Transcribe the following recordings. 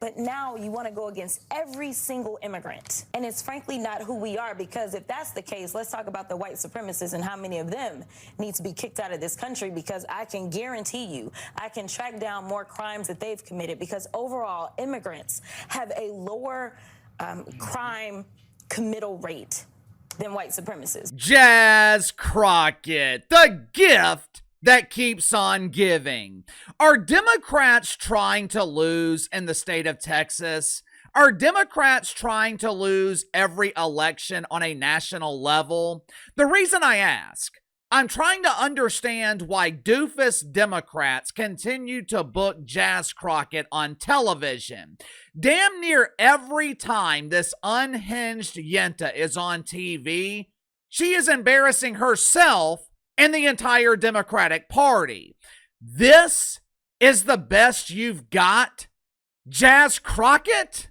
But now you want to go against every single immigrant. And it's frankly not who we are, because if that's the case, let's talk about the white supremacists and how many of them need to be kicked out of this country, because I can guarantee you, I can track down more crimes that they've committed, because overall immigrants have a lower crime committal rate than white supremacists. Jas Crockett, the gift that keeps on giving. Are Democrats trying to lose in the state of Texas? Are Democrats trying to lose every election on a national level? The reason I ask, I'm trying to understand why doofus Democrats continue to book Jas Crockett on television. Damn near every time this unhinged Yenta is on TV, she is embarrassing herself and the entire Democratic Party. This is the best you've got, Jas Crockett?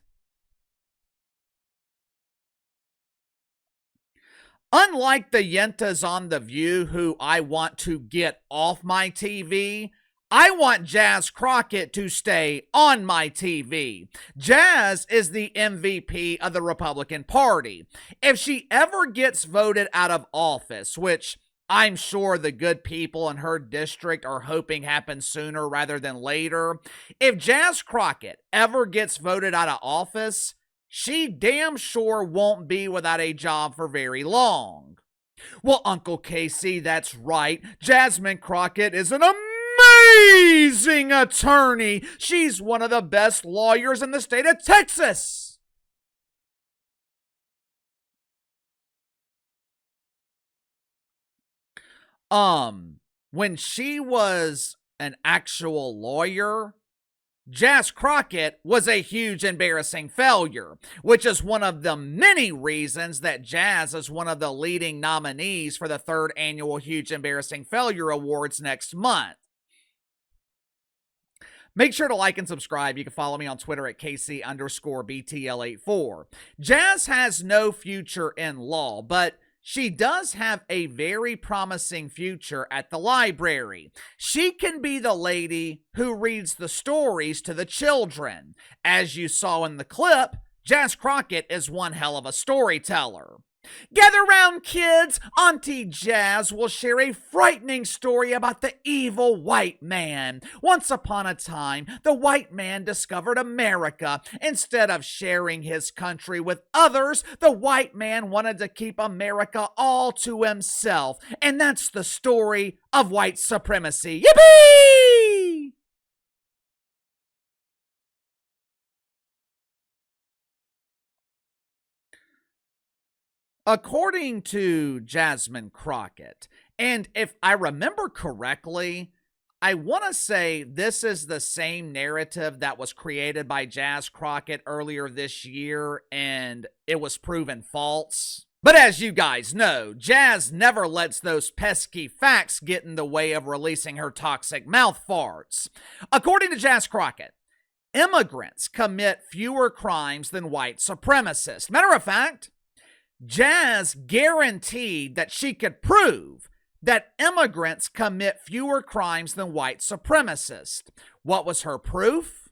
Unlike the Yentas on The View who I want to get off my TV, I want Jas Crockett to stay on my TV. Jas is the MVP of the Republican Party. If she ever gets voted out of office, which I'm sure the good people in her district are hoping happens sooner rather than later, if Jas Crockett ever gets voted out of office, she damn sure won't be without a job for very long. Well, Uncle Casey, that's right. Jasmine Crockett is an amazing attorney. She's one of the best lawyers in the state of Texas. When she was an actual lawyer, Jas Crockett was a huge embarrassing failure, which is one of the many reasons that Jas is one of the leading nominees for the 3rd annual Huge Embarrassing Failure Awards next month. Make sure to like and subscribe. You can follow me on Twitter at KC_BTL84. Jas has no future in law, but she does have a very promising future at the library. She can be the lady who reads the stories to the children. As you saw in the clip, Jas Crockett is one hell of a storyteller. Gather round, kids. Auntie Jas will share a frightening story about the evil white man. Once upon a time, the white man discovered America. Instead of sharing his country with others, the white man wanted to keep America all to himself. And that's the story of white supremacy. Yippee! According to Jasmine Crockett, and if I remember correctly, I want to say this is the same narrative that was created by Jas Crockett earlier this year, and it was proven false. But as you guys know, Jas never lets those pesky facts get in the way of releasing her toxic mouth farts. According to Jas Crockett, immigrants commit fewer crimes than white supremacists. Matter of fact, Jas guaranteed that she could prove that immigrants commit fewer crimes than white supremacists. What was her proof?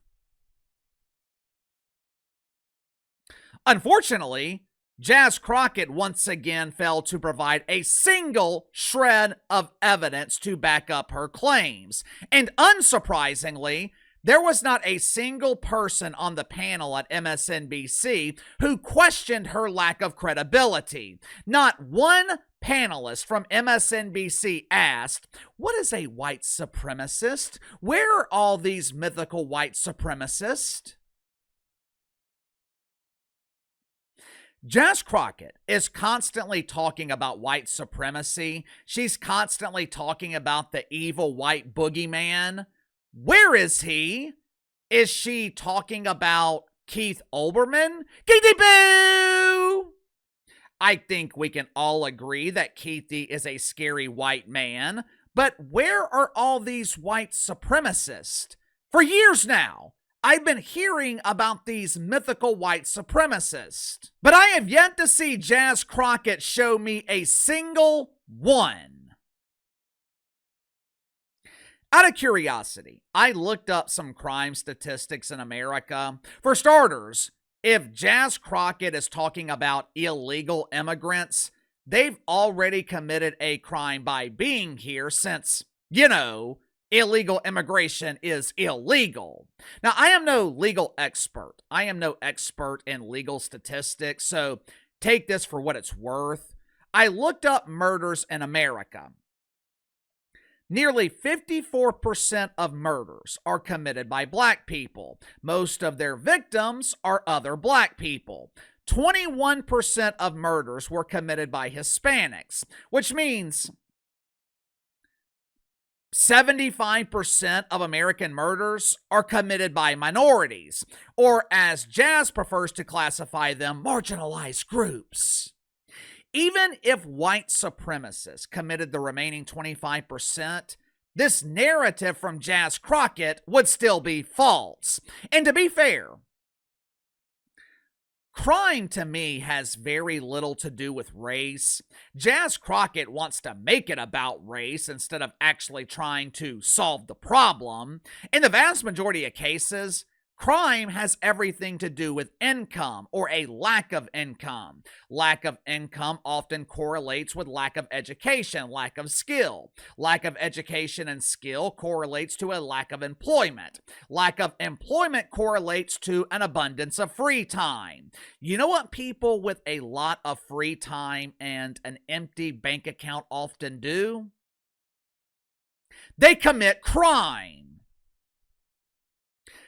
Unfortunately, Jas Crockett once again failed to provide a single shred of evidence to back up her claims. And unsurprisingly, there was not a single person on the panel at MSNBC who questioned her lack of credibility. Not one panelist from MSNBC asked, "What is a white supremacist? Where are all these mythical white supremacists?" Jas Crockett is constantly talking about white supremacy. She's constantly talking about the evil white boogeyman. Where is he? Is she talking about Keith Olbermann? Keithy Boo! I think we can all agree that Keithy is a scary white man, but where are all these white supremacists? For years now, I've been hearing about these mythical white supremacists, but I have yet to see Jas Crockett show me a single one. Out of curiosity, I looked up some crime statistics in America. For starters, if Jas Crockett is talking about illegal immigrants, they've already committed a crime by being here since, illegal immigration is illegal. Now, I am no legal expert. I am no expert in legal statistics, so take this for what it's worth. I looked up murders in America. Nearly 54% of murders are committed by black people. Most of their victims are other black people. 21% of murders were committed by Hispanics, which means 75% of American murders are committed by minorities, or as Jas prefers to classify them, marginalized groups. Even if white supremacists committed the remaining 25%, this narrative from Jas Crockett would still be false. And to be fair, crime to me has very little to do with race. Jas Crockett wants to make it about race instead of actually trying to solve the problem. In the vast majority of cases, crime has everything to do with income or a lack of income. Lack of income often correlates with lack of education, lack of skill. Lack of education and skill correlates to a lack of employment. Lack of employment correlates to an abundance of free time. You know what people with a lot of free time and an empty bank account often do? They commit crime.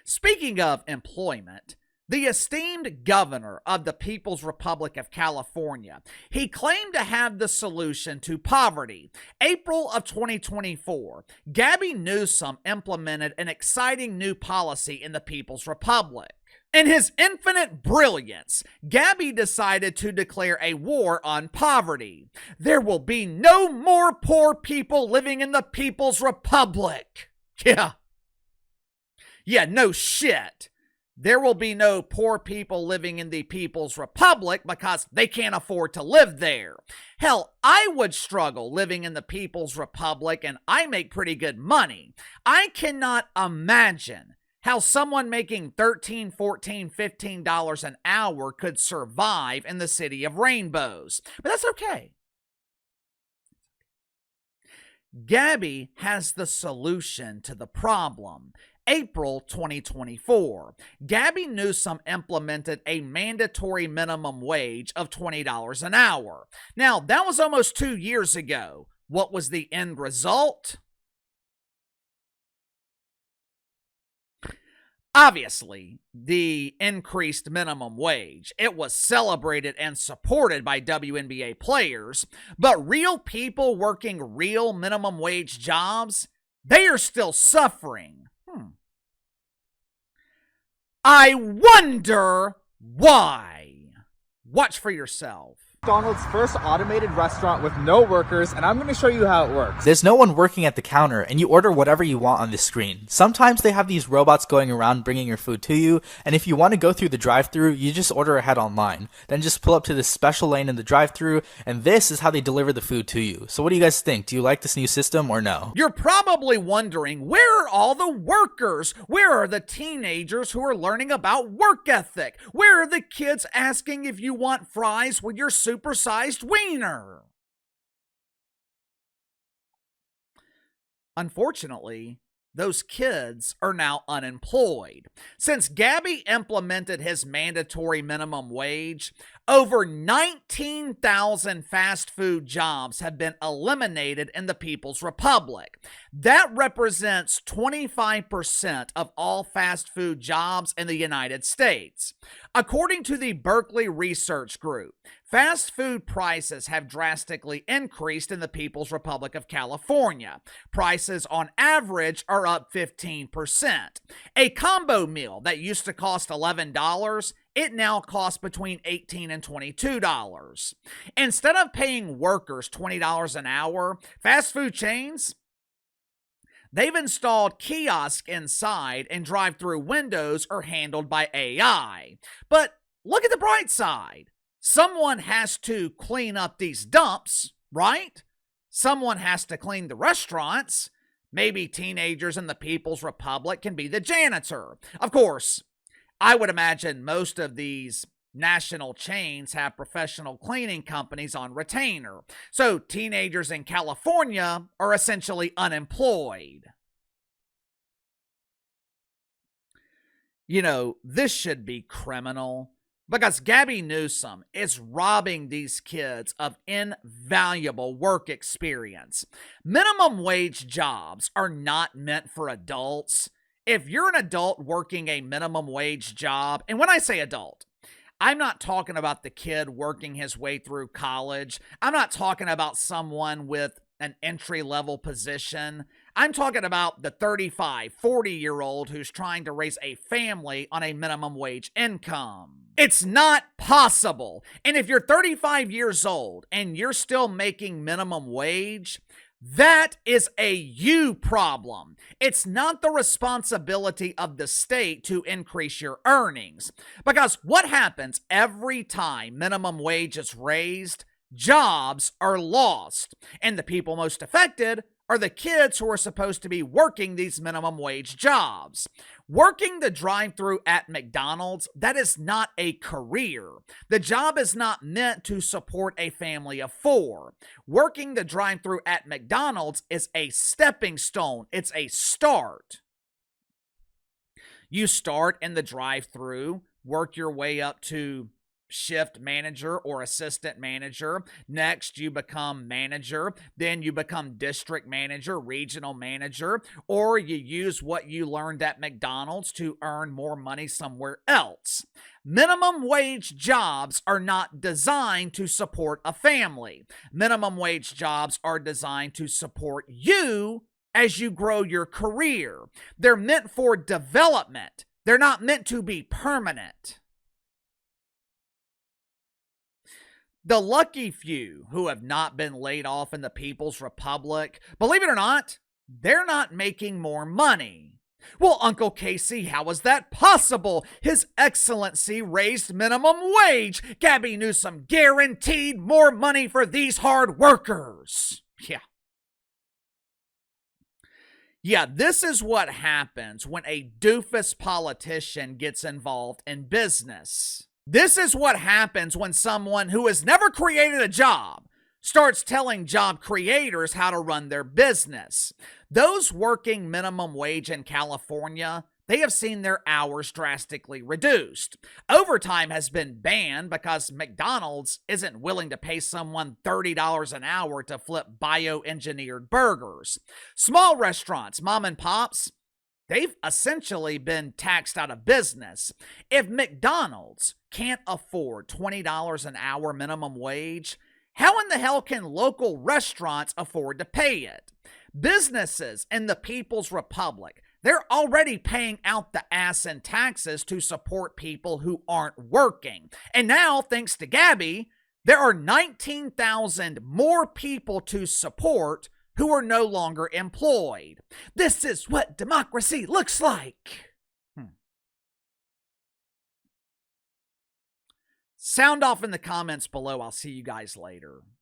Speaking of employment, the esteemed governor of the People's Republic of California, he claimed to have the solution to poverty. April of 2024, Gavin Newsom implemented an exciting new policy in the People's Republic. In his infinite brilliance, Gabby decided to declare a war on poverty. There will be no more poor people living in the People's Republic. Yeah, no shit. There will be no poor people living in the People's Republic because they can't afford to live there. Hell, I would struggle living in the People's Republic, and I make pretty good money. I cannot imagine how someone making $13, $14, $15 an hour could survive in the city of rainbows. But that's okay. Gabby has the solution to the problem. April 2024, Gavin Newsom implemented a mandatory minimum wage of $20 an hour. Now, that was almost 2 years ago. What was the end result? Obviously, the increased minimum wage. It was celebrated and supported by WNBA players, but real people working real minimum wage jobs, they are still suffering. I wonder why. Watch for yourself. McDonald's first automated restaurant with no workers, and I'm going to show you how it works. There's no one working at the counter, and you order whatever you want on the screen. Sometimes they have these robots going around bringing your food to you, and if you want to go through the drive-thru, you just order ahead online. Then just pull up to this special lane in the drive-thru, and this is how they deliver the food to you. So what do you guys think? Do you like this new system or no? You're probably wondering, where are all the workers? Where are the teenagers who are learning about work ethic? Where are the kids asking if you want fries with your supersized wiener? Unfortunately, those kids are now unemployed. Since Gabby implemented his mandatory minimum wage, over 19,000 fast food jobs have been eliminated in the People's Republic. That represents 25% of all fast food jobs in the United States. According to the Berkeley Research Group, fast food prices have drastically increased in the People's Republic of California. Prices on average are up 15%. A combo meal that used to cost $11, it now costs between $18 and $22. Instead of paying workers $20 an hour, fast food chains, they've installed kiosks inside, and drive-through windows are handled by AI. But look at the bright side. Someone has to clean up these dumps, right? Someone has to clean the restaurants. Maybe teenagers in the People's Republic can be the janitor. Of course, I would imagine most of these national chains have professional cleaning companies on retainer. So teenagers in California are essentially unemployed. You know, this should be criminal because Gavin Newsom is robbing these kids of invaluable work experience. Minimum wage jobs are not meant for adults. If you're an adult working a minimum wage job, and when I say adult, I'm not talking about the kid working his way through college. I'm not talking about someone with an entry-level position. I'm talking about the 35, 40-year-old who's trying to raise a family on a minimum wage income. It's not possible. And if you're 35 years old and you're still making minimum wage, that is a you problem. It's not the responsibility of the state to increase your earnings. Because what happens every time minimum wage is raised? Jobs are lost. And the people most affected are the kids who are supposed to be working these minimum wage jobs. Working the drive-thru at McDonald's, that is not a career. The job is not meant to support a family of 4. Working the drive-thru at McDonald's is a stepping stone. It's a start. You start in the drive-thru, work your way up to shift manager or assistant manager. Next, you become manager. Then you become district manager, regional manager, or you use what you learned at McDonald's to earn more money somewhere else. Minimum wage jobs are not designed to support a family. Minimum wage jobs are designed to support you as you grow your career. They're meant for development. They're not meant to be permanent. The lucky few who have not been laid off in the People's Republic, believe it or not, they're not making more money. Well, Uncle Casey, how is that possible? His Excellency raised minimum wage. Gavin Newsom guaranteed more money for these hard workers. Yeah, this is what happens when a doofus politician gets involved in business. This is what happens when someone who has never created a job starts telling job creators how to run their business. Those working minimum wage in California, they have seen their hours drastically reduced. Overtime has been banned because McDonald's isn't willing to pay someone $30 an hour to flip bioengineered burgers. Small restaurants, mom and pops, they've essentially been taxed out of business. If McDonald's can't afford $20 an hour minimum wage, how in the hell can local restaurants afford to pay it? Businesses in the People's Republic, they're already paying out the ass in taxes to support people who aren't working. And now, thanks to Gabby, there are 19,000 more people to support who are no longer employed. This is what democracy looks like. Sound off in the comments below. I'll see you guys later.